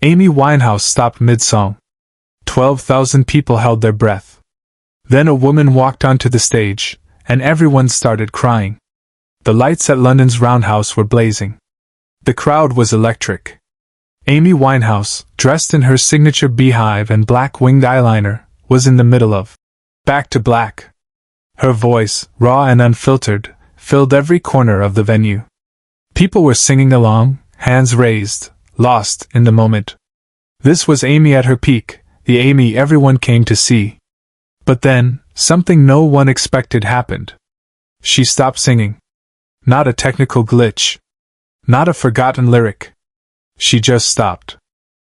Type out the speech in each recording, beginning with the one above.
Amy Winehouse stopped mid-song. 12,000 people held their breath. Then a woman walked onto the stage, and everyone started crying. The lights at London's Roundhouse were blazing. The crowd was electric. Amy Winehouse, dressed in her signature beehive and black winged eyeliner, was in the middle of Back to Black. Her voice, raw and unfiltered, filled every corner of the venue. People were singing along, hands raised, lost in the moment. This was Amy at her peak, the Amy everyone came to see. But then, something no one expected happened. She stopped singing. Not a technical glitch. Not a forgotten lyric. She just stopped.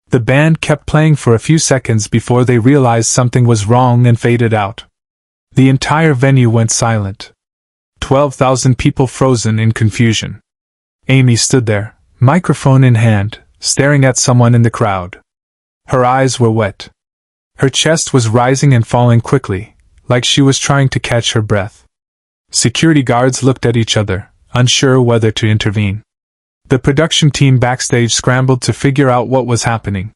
The band kept playing for a few seconds before they realized something was wrong and faded out. The entire venue went silent. 12,000 people frozen in confusion. Amy stood there, microphone in hand, staring at someone in the crowd. Her eyes were wet. Her chest was rising and falling quickly, like she was trying to catch her breath. Security guards looked at each other, unsure whether to intervene. The production team backstage scrambled to figure out what was happening.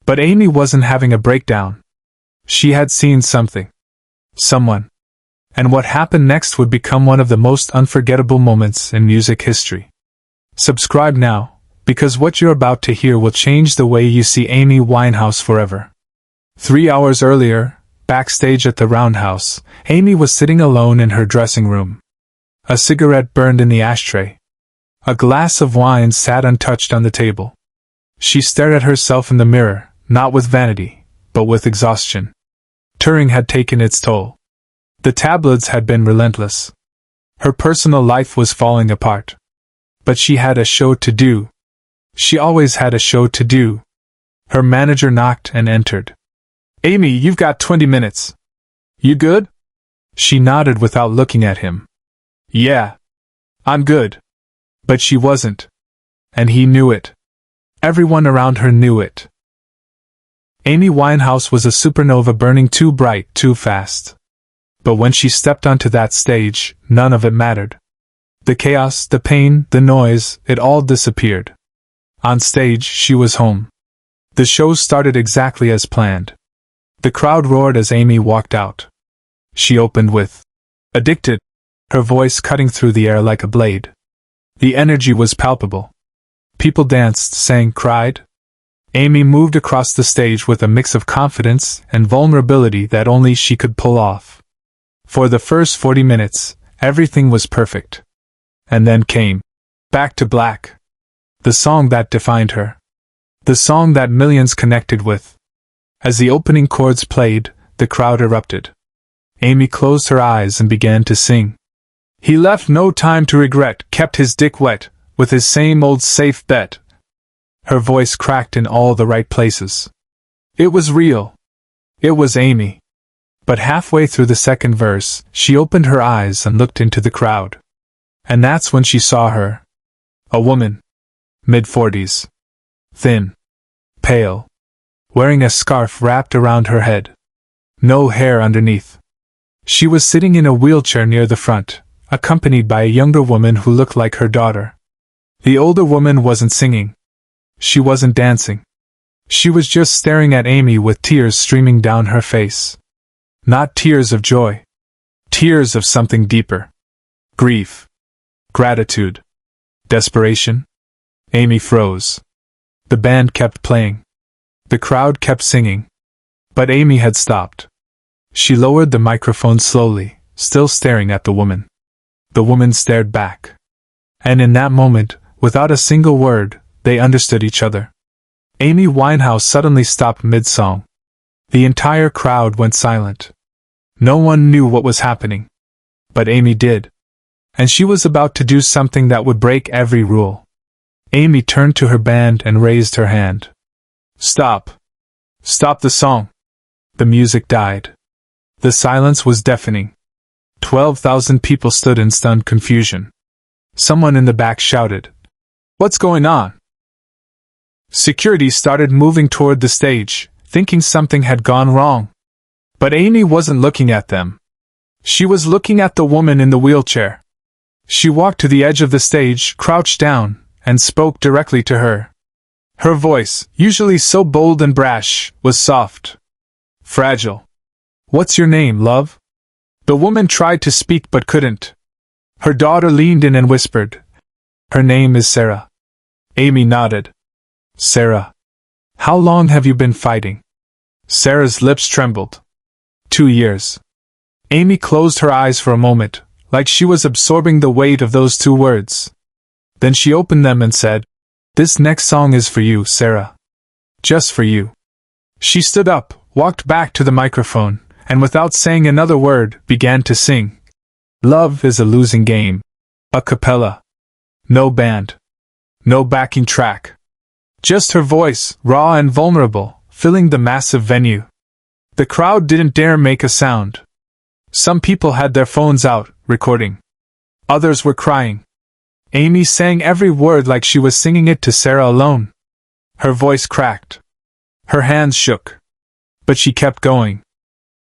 But Amy wasn't having a breakdown. She had seen something. Someone. And what happened next would become one of the most unforgettable moments in music history. Subscribe now, because what you're about to hear will change the way you see Amy Winehouse forever. 3 hours earlier, backstage at the Roundhouse, Amy was sitting alone in her dressing room. A cigarette burned in the ashtray. A glass of wine sat untouched on the table. She stared at herself in the mirror, not with vanity, but with exhaustion. Touring had taken its toll. The tabloids had been relentless. Her personal life was falling apart. But she had a show to do. She always had a show to do. Her manager knocked and entered. "Amy, you've got 20 minutes. You good?" She nodded without looking at him. "Yeah. I'm good." But she wasn't. And he knew it. Everyone around her knew it. Amy Winehouse was a supernova burning too bright, too fast. But when she stepped onto that stage, none of it mattered. The chaos, the pain, the noise, it all disappeared. On stage, she was home. The show started exactly as planned. The crowd roared as Amy walked out. She opened with "Addicted," her voice cutting through the air like a blade. The energy was palpable. People danced, sang, cried. Amy moved across the stage with a mix of confidence and vulnerability that only she could pull off. For the first 40 minutes, everything was perfect. And then came Back to Black. The song that defined her. The song that millions connected with. As the opening chords played, the crowd erupted. Amy closed her eyes and began to sing. He left no time to regret, kept his dick wet, with his same old safe bet. Her voice cracked in all the right places. It was real. It was Amy. But halfway through the second verse, she opened her eyes and looked into the crowd. And that's when she saw her. A woman. Mid-40s. Thin. Pale. Wearing a scarf wrapped around her head. No hair underneath. She was sitting in a wheelchair near the front, accompanied by a younger woman who looked like her daughter. The older woman wasn't singing. She wasn't dancing. She was just staring at Amy with tears streaming down her face. Not tears of joy. Tears of something deeper. Grief. Gratitude. Desperation. Amy froze. The band kept playing. The crowd kept singing. But Amy had stopped. She lowered the microphone slowly, still staring at the woman. The woman stared back. And in that moment, without a single word, they understood each other. Amy Winehouse suddenly stopped mid-song. The entire crowd went silent. No one knew what was happening. But Amy did. And she was about to do something that would break every rule. Amy turned to her band and raised her hand. Stop. Stop the song. The music died. The silence was deafening. 12,000 people stood in stunned confusion. Someone in the back shouted, "What's going on?" Security started moving toward the stage, thinking something had gone wrong. But Amy wasn't looking at them. She was looking at the woman in the wheelchair. She walked to the edge of the stage, crouched down, and spoke directly to her. Her voice, usually so bold and brash, was soft. Fragile. "What's your name, love?" The woman tried to speak but couldn't. Her daughter leaned in and whispered, "Her name is Sarah." Amy nodded. "Sarah. How long have you been fighting?" Sarah's lips trembled. 2 years. Amy closed her eyes for a moment, like she was absorbing the weight of those 2 words. Then she opened them and said, "This next song is for you, Sarah. Just for you." She stood up, walked back to the microphone, and without saying another word, began to sing. Love is a losing game. A cappella. No band. No backing track. Just her voice, raw and vulnerable, filling the massive venue. The crowd didn't dare make a sound. Some people had their phones out, recording. Others were crying. Amy sang every word like she was singing it to Sarah alone. Her voice cracked. Her hands shook. But she kept going.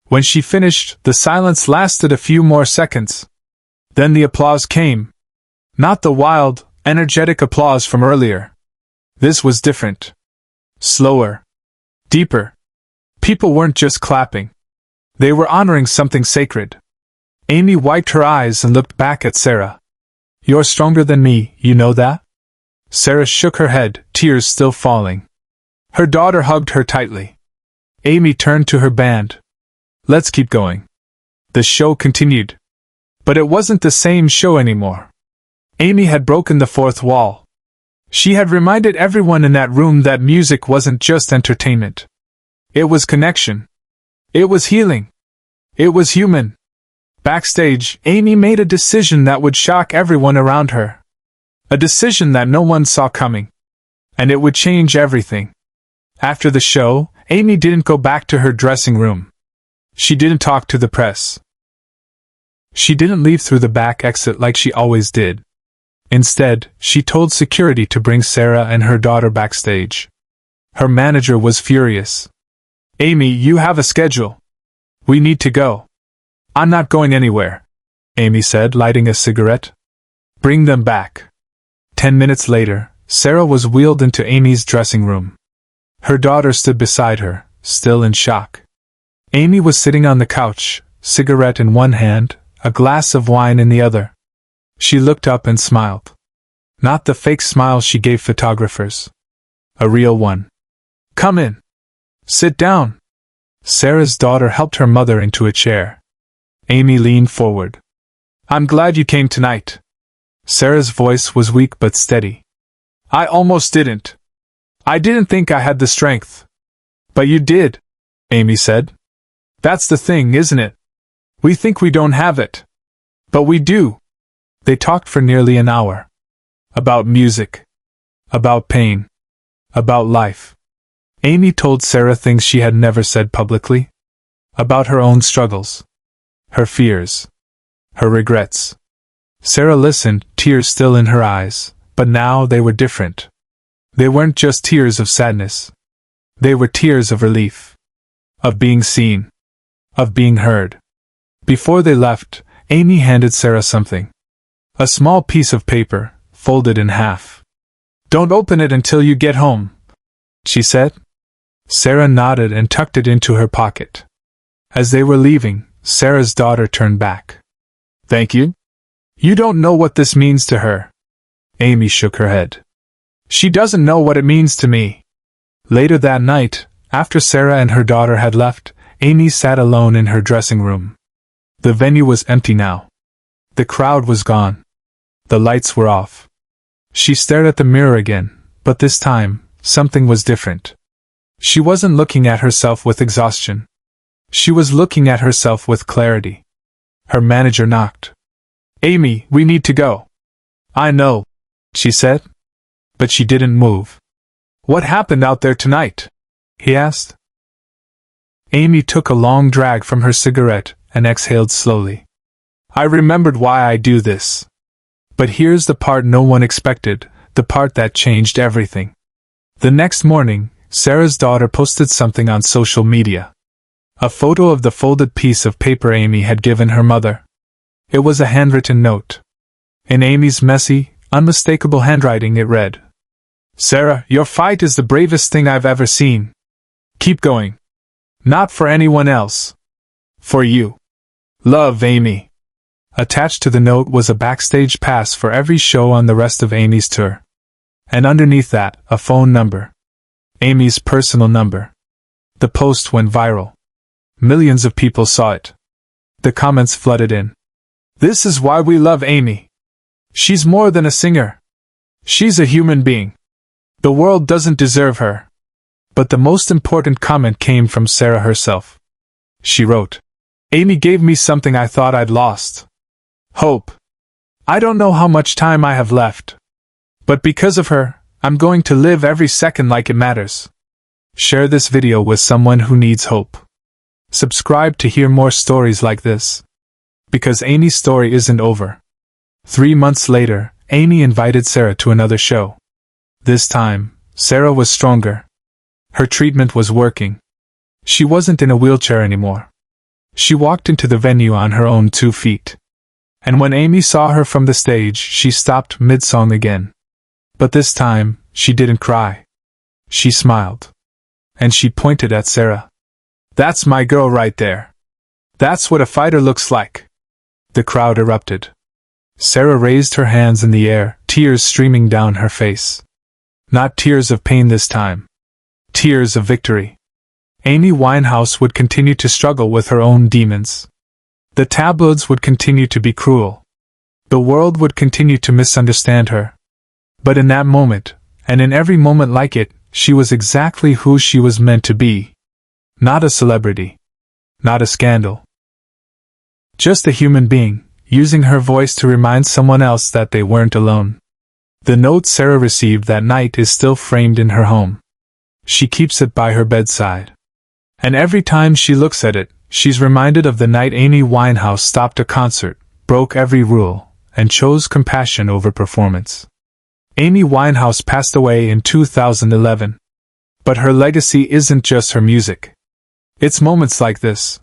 When she finished, the silence lasted a few more seconds. Then the applause came. Not the wild, energetic applause from earlier. This was different. Slower. Deeper. People weren't just clapping. They were honoring something sacred. Amy wiped her eyes and looked back at Sarah. "You're stronger than me, you know that?" Sarah shook her head, tears still falling. Her daughter hugged her tightly. Amy turned to her band. "Let's keep going." The show continued. But it wasn't the same show anymore. Amy had broken the 4th wall. She had reminded everyone in that room that music wasn't just entertainment. It was connection. It was healing. It was human. Backstage, Amy made a decision that would shock everyone around her. A decision that no one saw coming. And it would change everything. After the show, Amy didn't go back to her dressing room. She didn't talk to the press. She didn't leave through the back exit like she always did. Instead, she told security to bring Sarah and her daughter backstage. Her manager was furious. "Amy, you have a schedule. We need to go." "I'm not going anywhere," Amy said, lighting a cigarette. "Bring them back." 10 minutes later, Sarah was wheeled into Amy's dressing room. Her daughter stood beside her, still in shock. Amy was sitting on the couch, cigarette in one hand, a glass of wine in the other. She looked up and smiled. Not the fake smile she gave photographers. A real one. "Come in. Sit down." Sarah's daughter helped her mother into a chair. Amy leaned forward. "I'm glad you came tonight." Sarah's voice was weak but steady. "I almost didn't. I didn't think I had the strength." "But you did," Amy said. "That's the thing, isn't it? We think we don't have it. But we do." They talked for nearly an hour. About music. About pain. About life. Amy told Sarah things she had never said publicly. About her own struggles. Her fears. Her regrets. Sarah listened, tears still in her eyes, but now they were different. They weren't just tears of sadness. They were tears of relief. Of being seen. Of being heard. Before they left, Amy handed Sarah something. A small piece of paper, folded in half. "Don't open it until you get home," she said. Sarah nodded and tucked it into her pocket. As they were leaving, Sarah's daughter turned back. "Thank you? You don't know what this means to her." Amy shook her head. "She doesn't know what it means to me." Later that night, after Sarah and her daughter had left, Amy sat alone in her dressing room. The venue was empty now. The crowd was gone. The lights were off. She stared at the mirror again, but this time, something was different. She wasn't looking at herself with exhaustion. She was looking at herself with clarity. Her manager knocked. "Amy, we need to go." "I know," she said. But she didn't move. "What happened out there tonight?" he asked. Amy took a long drag from her cigarette and exhaled slowly. "I remembered why I do this. But here's the part no one expected, the part that changed everything." The next morning, Sarah's daughter posted something on social media. A photo of the folded piece of paper Amy had given her mother. It was a handwritten note. In Amy's messy, unmistakable handwriting it read, Sarah, your fight is the bravest thing I've ever seen. Keep going. Not for anyone else. For you. Love, Amy. Attached to the note was a backstage pass for every show on the rest of Amy's tour. And underneath that, a phone number. Amy's personal number. The post went viral. Millions of people saw it. The comments flooded in. This is why we love Amy. She's more than a singer. She's a human being. The world doesn't deserve her. But the most important comment came from Sarah herself. She wrote, Amy gave me something I thought I'd lost. Hope. I don't know how much time I have left. But because of her, I'm going to live every second like it matters. Share this video with someone who needs hope. Subscribe to hear more stories like this. Because Amy's story isn't over. 3 months later, Amy invited Sarah to another show. This time, Sarah was stronger. Her treatment was working. She wasn't in a wheelchair anymore. She walked into the venue on her own 2 feet. And when Amy saw her from the stage, she stopped mid-song again. But this time, she didn't cry. She smiled. And she pointed at Sarah. That's my girl right there. That's what a fighter looks like. The crowd erupted. Sarah raised her hands in the air, tears streaming down her face. Not tears of pain this time. Tears of victory. Amy Winehouse would continue to struggle with her own demons. The tabloids would continue to be cruel. The world would continue to misunderstand her. But in that moment, and in every moment like it, she was exactly who she was meant to be. Not a celebrity. Not a scandal. Just a human being, using her voice to remind someone else that they weren't alone. The note Sarah received that night is still framed in her home. She keeps it by her bedside. And every time she looks at it, she's reminded of the night Amy Winehouse stopped a concert, broke every rule, and chose compassion over performance. Amy Winehouse passed away in 2011. But her legacy isn't just her music. It's moments like this.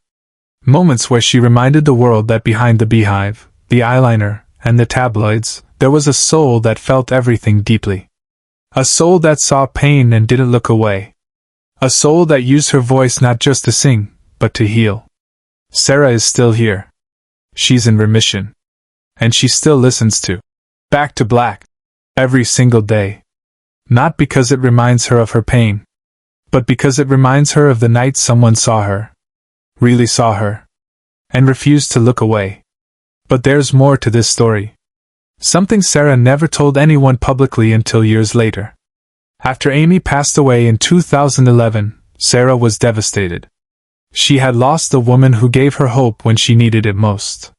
Moments where she reminded the world that behind the beehive, the eyeliner, and the tabloids, there was a soul that felt everything deeply. A soul that saw pain and didn't look away. A soul that used her voice not just to sing, but to heal. Sarah is still here. She's in remission. And she still listens to Back to Black every single day. Not because it reminds her of her pain, but because it reminds her of the night someone saw her. Really saw her. And refused to look away. But there's more to this story. Something Sarah never told anyone publicly until years later. After Amy passed away in 2011, Sarah was devastated. She had lost the woman who gave her hope when she needed it most.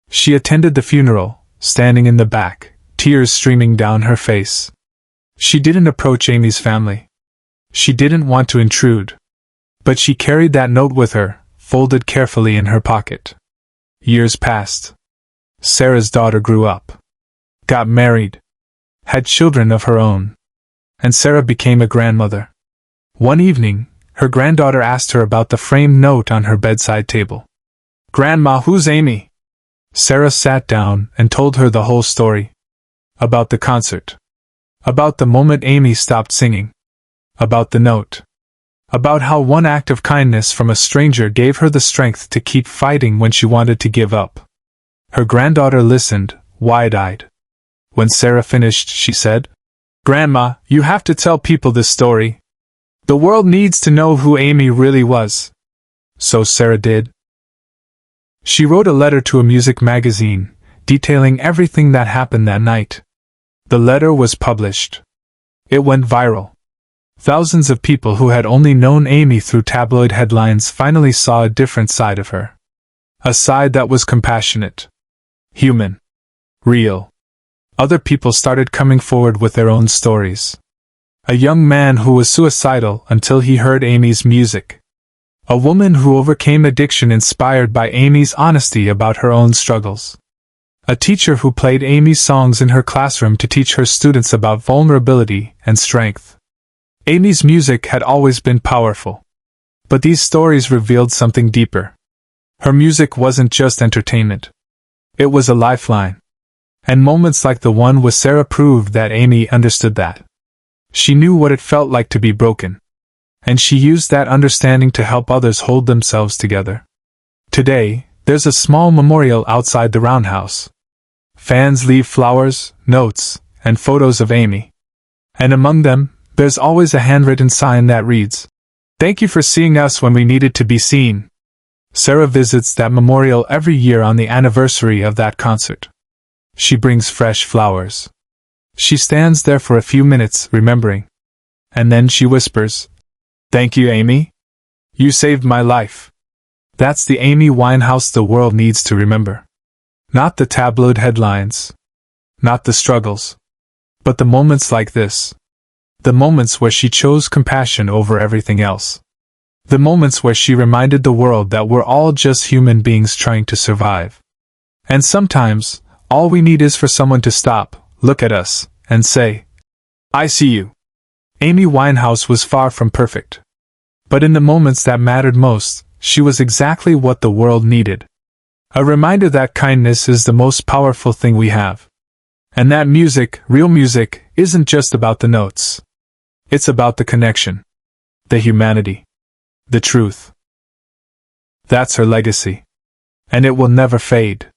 She attended the funeral, standing in the back, tears streaming down her face. She didn't approach Amy's family. She didn't want to intrude. But she carried that note with her, folded carefully in her pocket. Years passed. Sarah's daughter grew up. Got married. Had children of her own. And Sarah became a grandmother. One evening, her granddaughter asked her about the framed note on her bedside table. Grandma, who's Amy? Sarah sat down and told her the whole story. About the concert. About the moment Amy stopped singing. About the note. About how one act of kindness from a stranger gave her the strength to keep fighting when she wanted to give up. Her granddaughter listened, wide-eyed. When Sarah finished, she said, Grandma, you have to tell people this story. The world needs to know who Amy really was. So Sarah did. She wrote a letter to a music magazine, detailing everything that happened that night. The letter was published. It went viral. Thousands of people who had only known Amy through tabloid headlines finally saw a different side of her. A side that was compassionate. Human. Real. Other people started coming forward with their own stories. A young man who was suicidal until he heard Amy's music. A woman who overcame addiction inspired by Amy's honesty about her own struggles. A teacher who played Amy's songs in her classroom to teach her students about vulnerability and strength. Amy's music had always been powerful. But these stories revealed something deeper. Her music wasn't just entertainment. It was a lifeline. And moments like the one with Sarah proved that Amy understood that. She knew what it felt like to be broken. And she used that understanding to help others hold themselves together. Today, there's a small memorial outside the roundhouse. Fans leave flowers, notes, and photos of Amy. And among them, there's always a handwritten sign that reads, "Thank you for seeing us when we needed to be seen." Sarah visits that memorial every year on the anniversary of that concert. She brings fresh flowers. She stands there for a few minutes, remembering. And then she whispers, "Thank you, Amy. You saved my life." That's the Amy Winehouse the world needs to remember. Not the tabloid headlines. Not the struggles. But the moments like this. The moments where she chose compassion over everything else. The moments where she reminded the world that we're all just human beings trying to survive. And sometimes, all we need is for someone to stop, look at us, and say, "I see you." Amy Winehouse was far from perfect. But in the moments that mattered most, she was exactly what the world needed. A reminder that kindness is the most powerful thing we have. And that music, real music, isn't just about the notes. It's about the connection. The humanity. The truth. That's her legacy. And it will never fade.